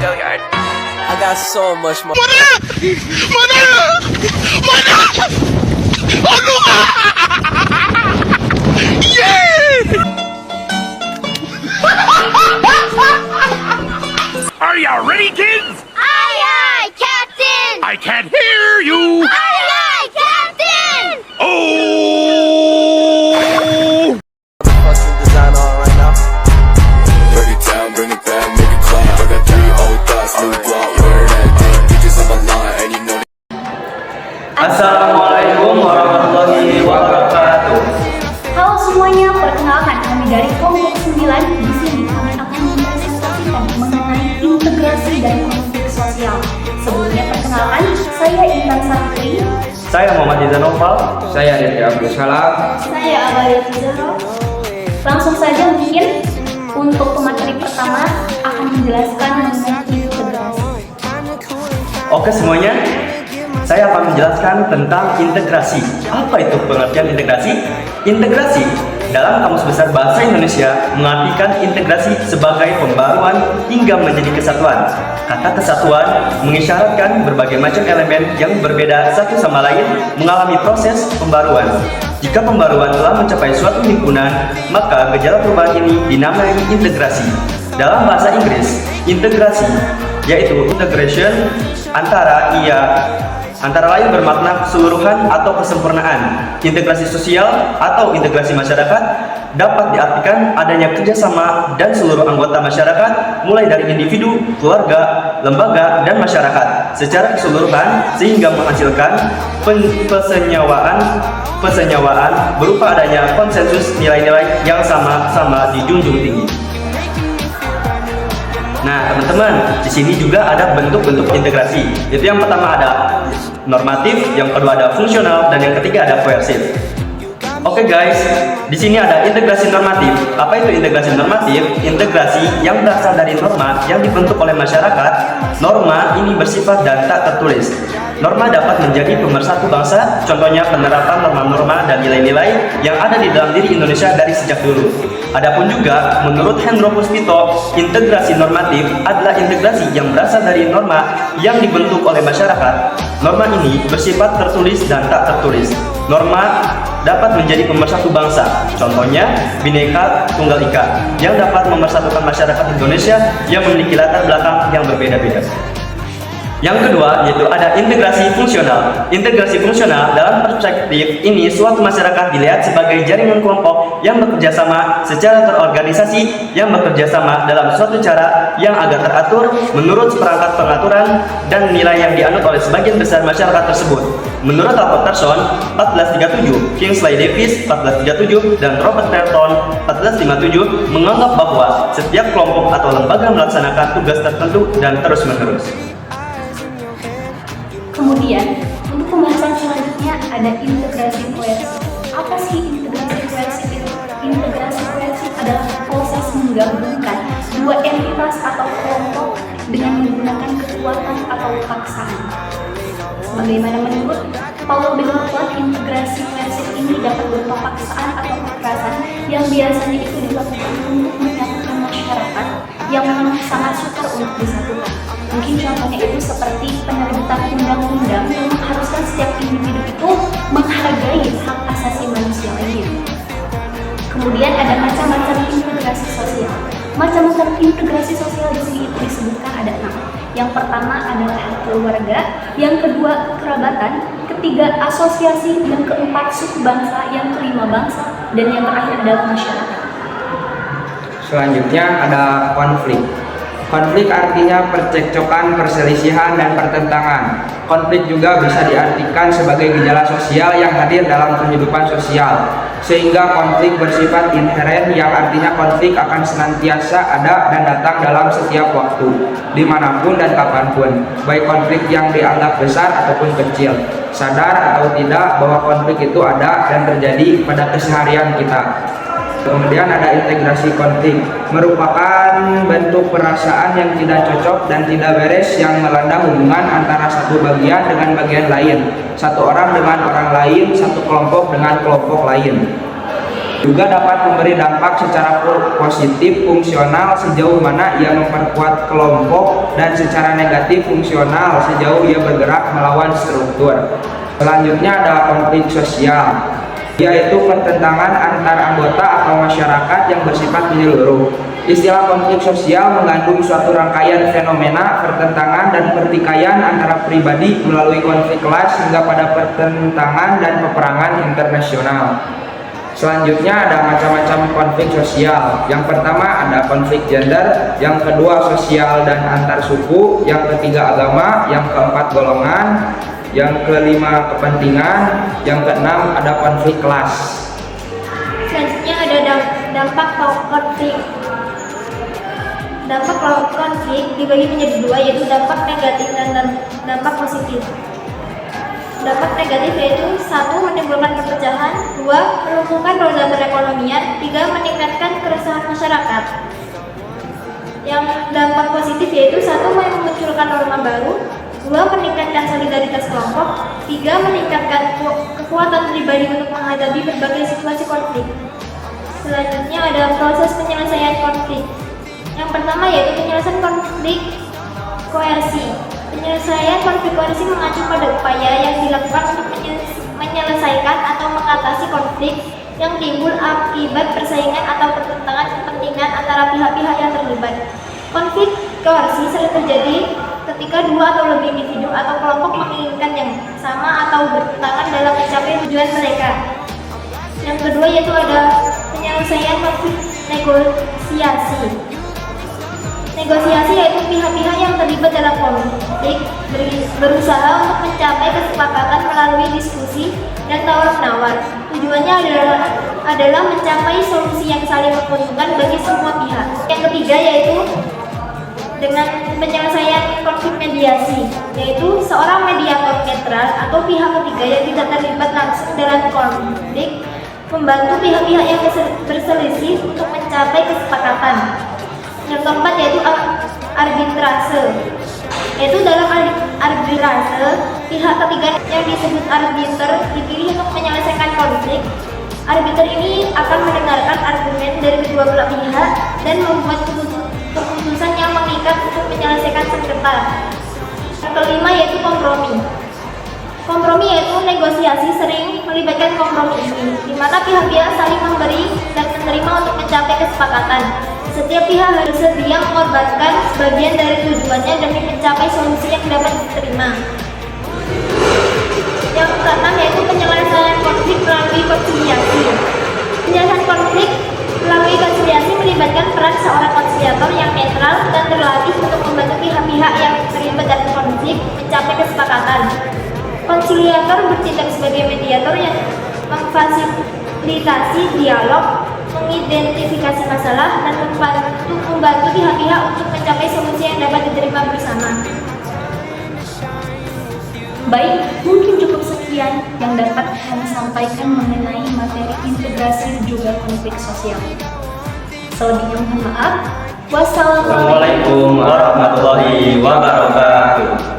I got so much more. Are you ready, kids? Aye, aye, Captain! I can't hear you. Aye, aye, Captain! Oh! Fucking design on right now. Break it down, bring it back, make it clap. I got 3 old thoughts, new block, where that thing. Bitches on my line, and you know Assalamualaikum warahmatullahi wabarakatuh. Halo semuanya, perkenalkan kami dari kelompok 9. Di sini kami akan mempresentasikan mengenai integrasi dan konflik sosial. Sebelumnya perkenalkan, saya Intan Safri. Saya Muhammad Izan Noval. Saya Rifki Abdul Salam. Saya Abalia Tizaro. Langsung saja mungkin untuk pemateri pertama akan menjelaskan mengenai integrasi. Oke semuanya, saya akan menjelaskan tentang integrasi. Apa itu pengertian integrasi? Integrasi dalam Kamus Besar Bahasa Indonesia mengartikan integrasi sebagai pembaruan hingga menjadi kesatuan. Kata kesatuan mengisyaratkan berbagai macam elemen yang berbeda satu sama lain mengalami proses pembaruan. Jika pembaruan telah mencapai suatu himpunan, maka gejala perubahan ini dinamai integrasi. Dalam bahasa Inggris, integrasi yaitu integration antara lain bermakna keseluruhan atau kesempurnaan. Integrasi sosial atau integrasi masyarakat dapat diartikan adanya kerjasama dan seluruh anggota masyarakat mulai dari individu, keluarga, lembaga, dan masyarakat secara keseluruhan sehingga menghasilkan pesenyawaan berupa adanya konsensus nilai-nilai yang sama-sama dijunjung tinggi. Nah, teman-teman, di sini juga ada bentuk-bentuk integrasi. Itu yang pertama ada normatif, yang kedua ada fungsional, dan yang ketiga ada koersif. Oke guys, di sini ada integrasi normatif. Apa itu integrasi normatif? Integrasi yang berasal dari norma yang dibentuk oleh masyarakat. Norma ini bersifat dan tak tertulis. Norma dapat menjadi pemersatu bangsa, contohnya penerapan norma-norma dan nilai-nilai yang ada di dalam diri Indonesia dari sejak dulu. Adapun juga, menurut Hendro Puspito, integrasi normatif adalah integrasi yang berasal dari norma yang dibentuk oleh masyarakat. Norma ini bersifat tertulis dan tak tertulis. Norma dapat menjadi pemersatu bangsa, contohnya Bhinneka Tunggal Ika, yang dapat memersatukan masyarakat Indonesia yang memiliki latar belakang yang berbeda-beda. Yang kedua yaitu ada integrasi fungsional. Integrasi fungsional dalam perspektif ini suatu masyarakat dilihat sebagai jaringan kelompok yang bekerja sama secara terorganisasi, yang bekerja sama dalam suatu cara yang agak teratur menurut seperangkat pengaturan dan nilai yang dianut oleh sebagian besar masyarakat tersebut. Menurut Alfred Peterson 1437, Kingsley Davis 1437, dan Robert Merton 1457 menganggap bahwa setiap kelompok atau lembaga melaksanakan tugas tertentu dan terus-menerus. Kemudian, untuk pembahasan selanjutnya ada integrasi koersif. Apa sih integrasi koersif itu? Integrasi koersif adalah proses menggabungkan dua entitas atau kelompok dengan menggunakan kekuatan atau paksaan. Sebagaimana menurut Paul Benguat, integrasi koersif ini dapat berupa paksaan atau kekerasan yang biasanya itu dilakukan untuk menyatukan masyarakat yang memang sangat sukar untuk disatukan. Mungkin contohnya itu seperti penerbitan undang-undang yang mengharuskan setiap individu itu menghargai hak asasi manusia lainnya. Kemudian ada macam-macam integrasi sosial. Macam-macam integrasi sosial di sini itu disebutkan ada 6. Yang pertama adalah keluarga, yang kedua kekerabatan, ketiga asosiasi, yang keempat suku bangsa, yang kelima bangsa, dan yang terakhir adalah masyarakat. Selanjutnya ada konflik. Konflik artinya percekcokan, perselisihan, dan pertentangan. Konflik juga bisa diartikan sebagai gejala sosial yang hadir dalam kehidupan sosial. Sehingga konflik bersifat inheren, yang artinya konflik akan senantiasa ada dan datang dalam setiap waktu, dimanapun dan kapanpun, baik konflik yang dianggap besar ataupun kecil. Sadar atau tidak bahwa konflik itu ada dan terjadi pada keseharian kita. Kemudian ada integrasi konflik, merupakan bentuk perasaan yang tidak cocok dan tidak beres yang melanda hubungan antara satu bagian dengan bagian lain, satu orang dengan orang lain, satu kelompok dengan kelompok lain. Juga dapat memberi dampak secara positif fungsional sejauh mana ia memperkuat kelompok dan secara negatif fungsional sejauh ia bergerak melawan struktur. Selanjutnya ada konflik sosial, yaitu pertentangan antar anggota atau masyarakat yang bersifat menyeluruh. Istilah konflik sosial mengandung suatu rangkaian fenomena pertentangan dan pertikaian antara pribadi melalui konflik kelas hingga pada pertentangan dan peperangan internasional. Selanjutnya ada macam-macam konflik sosial. Yang pertama ada konflik gender, yang kedua sosial dan antar suku, yang ketiga agama, yang keempat golongan, yang kelima kepentingan, yang keenam ada konflik kelas. Selanjutnya ada dampak konflik. Dampak konflik dibagi menjadi dua, yaitu dampak negatif dan dampak positif. Dampak negatif yaitu 1. Menimbulkan perpecahan, 2. Melumpuhkan roda perekonomian, 3. Meningkatkan keresahan masyarakat. Yang dampak positif yaitu 1. Memunculkan norma baru, 2. Meningkatkan solidaritas kelompok, 3. Meningkatkan kekuatan pribadi untuk menghadapi berbagai situasi konflik. Selanjutnya ada proses penyelesaian konflik. Yang pertama yaitu penyelesaian konflik koersi. Penyelesaian konflik koersi mengacu pada upaya yang dilakukan untuk menyelesaikan atau mengatasi konflik yang timbul akibat persaingan atau pertentangan kepentingan antara pihak-pihak yang terlibat. Konflik koersi sering terjadi ketika dua atau lebih individu atau kelompok menginginkan yang sama atau bertentangan dalam mencapai tujuan mereka. Yang kedua yaitu ada penyelesaian konflik negosiasi. Negosiasi yaitu pihak-pihap yang terlibat dalam konflik berusaha untuk mencapai kesepakatan melalui diskusi dan tawar-menawar. Tujuannya adalah mencapai solusi yang saling menguntungkan bagi semua pihak. Yang ketiga yaitu dengan penyelesaian konflik mediasi, yaitu seorang mediator netral atau pihak ketiga yang tidak terlibat langsung dalam konflik membantu pihak-pihak yang berselisih untuk mencapai kesepakatan. Yang keempat yaitu arbitrase, yaitu dalam arbitrase pihak ketiga yang disebut arbiter dipilih untuk menyelesaikan konflik. Arbiter ini akan mendengarkan argumen dari kedua belah pihak dan membuat keputusan yang mengikat untuk menyelesaikan sengketa. Yang kelima yaitu kompromi. Kompromi yaitu negosiasi sering melibatkan kompromi ini, di mana pihak-pihak saling memberi dan menerima untuk mencapai kesepakatan. Setiap pihak harus sedia mengorbankan sebagian dari tujuannya demi mencapai solusi yang dapat diterima. Yang keenam yaitu penyelesaian konflik melalui konsiliasi. Penyelesaian konflik melalui konsiliasi melibatkan peran seorang konsiliator yang netral dan terlatih untuk membantu pihak-pihak yang terlibat dalam konflik mencapai kesepakatan. Konsiliator bertindak sebagai mediator yang memfasilitasi dialog, mengidentifikasi masalah, dan membantu pihak-pihak untuk mencapai solusi yang dapat diterima bersama. Baik, mungkin cukup sekian yang dapat kami sampaikan mengenai materi integrasi juga konflik sosial. Selebihnya mohon maaf. Wassalamualaikum Assalamualaikum warahmatullahi wabarakatuh.